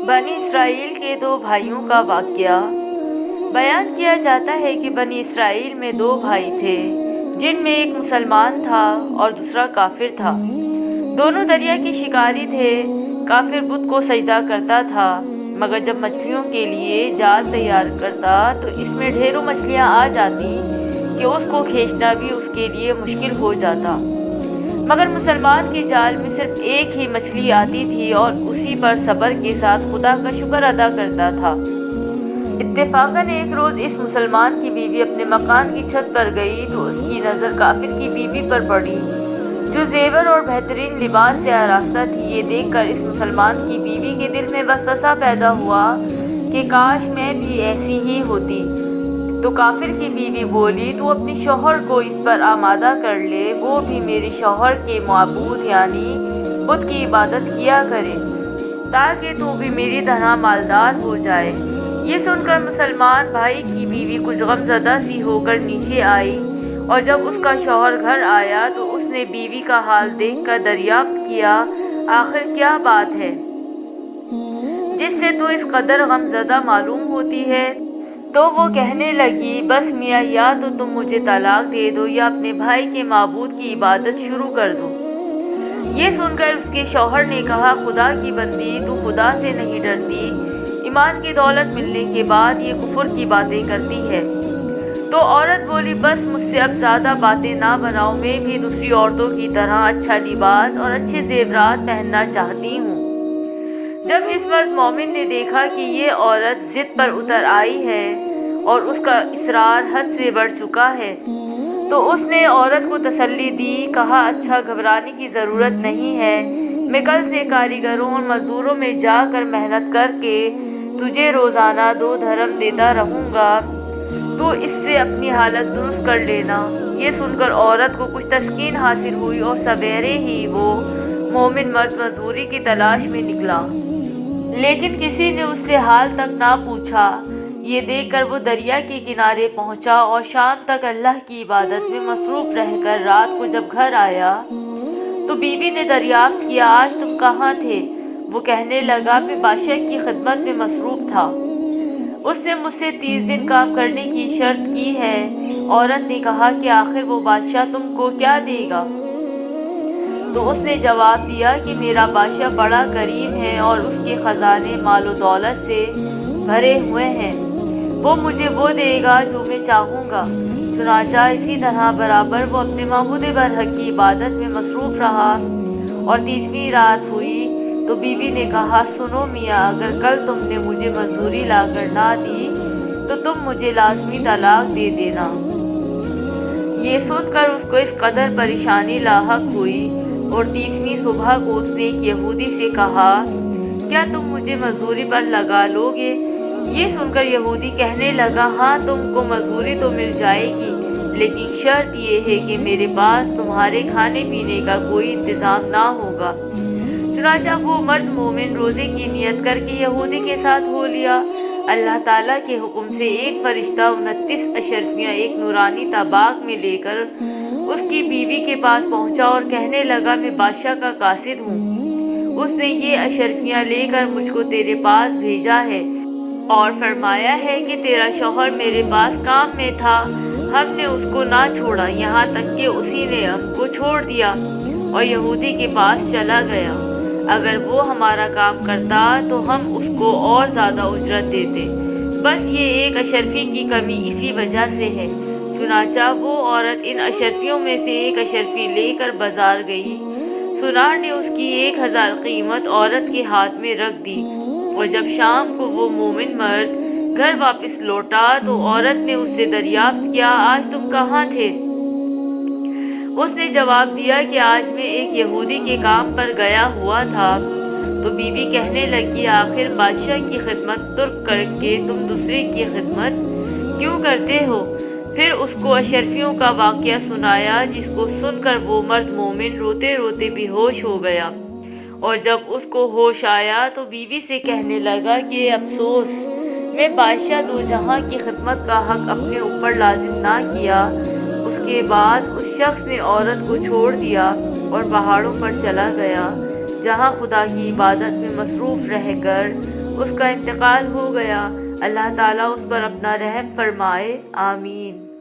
بنی اسرائیل کے دو بھائیوں کا واقعہ بیان کیا جاتا ہے کہ بنی اسرائیل میں دو بھائی تھے جن میں ایک مسلمان تھا اور دوسرا کافر تھا۔ دونوں دریا کے شکاری تھے۔ کافر بت کو سجدہ کرتا تھا، مگر جب مچھلیوں کے لیے جال تیار کرتا تو اس میں ڈھیروں مچھلیاں آ جاتی کہ اس کو کھینچنا بھی اس کے لیے مشکل ہو جاتا۔ مگر مسلمان کے جال میں صرف ایک ہی مچھلی آتی تھی اور اسی پر صبر کے ساتھ خدا کا شکر ادا کرتا تھا۔ اتفاقاً ایک روز اس مسلمان کی بیوی اپنے مکان کی چھت پر گئی تو اس کی نظر کافر کی بیوی پر پڑی جو زیور اور بہترین لباس سے آراستہ تھی۔ یہ دیکھ کر اس مسلمان کی بیوی کے دل میں وسوسہ پیدا ہوا کہ کاش میں بھی ایسی ہی ہوتی۔ تو کافر کی بیوی بولی، تو اپنے شوہر کو اس پر آمادہ کر لے، وہ بھی میرے شوہر کے معبود یعنی بت کی عبادت کیا کرے تاکہ تو بھی میری طرح مالدار ہو جائے۔ یہ سن کر مسلمان بھائی کی بیوی کچھ غمزدہ سی ہو کر نیچے آئی، اور جب اس کا شوہر گھر آیا تو اس نے بیوی کا حال دیکھ کر دریافت کیا، آخر کیا بات ہے جس سے تو اس قدر غمزدہ معلوم ہوتی ہے؟ تو وہ کہنے لگی، بس میاں، یا تو تم مجھے طلاق دے دو یا اپنے بھائی کے معبود کی عبادت شروع کر دو۔ یہ سن کر اس کے شوہر نے کہا، خدا کی بندی، تو خدا سے نہیں ڈرتی؟ ایمان کی دولت ملنے کے بعد یہ کفر کی باتیں کرتی ہے۔ تو عورت بولی، بس مجھ سے اب زیادہ باتیں نہ بناؤ، میں بھی دوسری عورتوں کی طرح اچھا لباس اور اچھے زیورات پہننا چاہتی ہوں۔ جب اس مرد مومن نے دیکھا کہ یہ عورت ضد پر اتر آئی ہے اور اس کا اصرار حد سے بڑھ چکا ہے تو اس نے عورت کو تسلی دی، کہا، اچھا، گھبرانے کی ضرورت نہیں ہے، میں کل سے کاریگروں اور مزدوروں میں جا کر محنت کر کے تجھے روزانہ 2 درہم دیتا رہوں گا، تو اس سے اپنی حالت درست کر لینا۔ یہ سن کر عورت کو کچھ تسکین حاصل ہوئی اور سویرے ہی وہ مومن مرد مزدوری کی تلاش میں نکلا، لیکن کسی نے اس سے حال تک نہ پوچھا۔ یہ دیکھ کر وہ دریا کے کنارے پہنچا اور شام تک اللہ کی عبادت میں مصروف رہ کر رات کو جب گھر آیا تو بیوی نے دریافت کیا، آج تم کہاں تھے؟ وہ کہنے لگا، میں بادشاہ کی خدمت میں مصروف تھا، اس نے مجھ سے 30 دن کام کرنے کی شرط کی ہے۔ عورت نے کہا کہ آخر وہ بادشاہ تم کو کیا دے گا؟ تو اس نے جواب دیا کہ میرا بادشاہ بڑا کریم ہے اور اس کے خزانے مال و دولت سے بھرے ہوئے ہیں، وہ مجھے وہ دے گا جو میں چاہوں گا۔ چنانچہ اسی طرح برابر وہ اپنے معبود برحق کی عبادت میں مصروف رہا، اور 30ویں رات ہوئی تو بیوی نے کہا، سنو میاں، اگر کل تم نے مجھے مزدوری لا کر نہ دی تو تم مجھے لازمی طلاق دے دینا۔ یہ سن کر اس کو اس قدر پریشانی لاحق ہوئی، اور 30ویں صبح کو اس نے ایک یہودی سے کہا، کیا تم مجھے مزدوری پر لگا لو گے؟ یہ سن کر یہودی کہنے لگا، ہاں، تم کو مزدوری تو مل جائے گی، لیکن شرط یہ ہے کہ میرے پاس تمہارے کھانے پینے کا کوئی انتظام نہ ہوگا۔ چنانچہ وہ مرد مومن روزے کی نیت کر کے یہودی کے ساتھ ہو لیا۔ اللہ تعالیٰ کے حکم سے ایک فرشتہ 29 اشرفیاں ایک نورانی طباق میں لے کر اس کی بیوی کے پاس پہنچا اور کہنے لگا، میں بادشاہ کا قاصد ہوں، اس نے یہ اشرفیاں لے کر مجھ کو تیرے پاس بھیجا ہے اور فرمایا ہے کہ تیرا شوہر میرے پاس کام میں تھا، ہم نے اس کو نہ چھوڑا یہاں تک کہ اسی نے ہم کو چھوڑ دیا اور یہودی کے پاس چلا گیا۔ اگر وہ ہمارا کام کرتا تو ہم اس کو اور زیادہ اجرت دیتے، بس یہ ایک اشرفی کی کمی اسی وجہ سے ہے۔ چنانچہ وہ عورت ان اشرفیوں میں سے ایک اشرفی لے کر بازار گئی۔ سنار نے اس کی 1000 قیمت عورت کے ہاتھ میں رکھ دی، اور جب شام کو وہ مومن مرد گھر واپس لوٹا تو عورت نے اس سے دریافت کیا، آج تم کہاں تھے؟ اس نے جواب دیا کہ آج میں ایک یہودی کے کام پر گیا ہوا تھا۔ تو بیوی کہنے لگی، آخر بادشاہ کی خدمت ترک کر کے تم دوسرے کی خدمت کیوں کرتے ہو؟ پھر اس کو اشرفیوں کا واقعہ سنایا، جس کو سن کر وہ مرد مومن روتے روتے بے ہوش ہو گیا، اور جب اس کو ہوش آیا تو بیوی سے کہنے لگا کہ افسوس، میں بادشاہ دو جہاں کی خدمت کا حق اپنے اوپر لازم نہ کیا۔ اس کے بعد اس شخص نے عورت کو چھوڑ دیا اور پہاڑوں پر چلا گیا، جہاں خدا کی عبادت میں مصروف رہ کر اس کا انتقال ہو گیا۔ اللہ تعالیٰ اس پر اپنا رحم فرمائے، آمین۔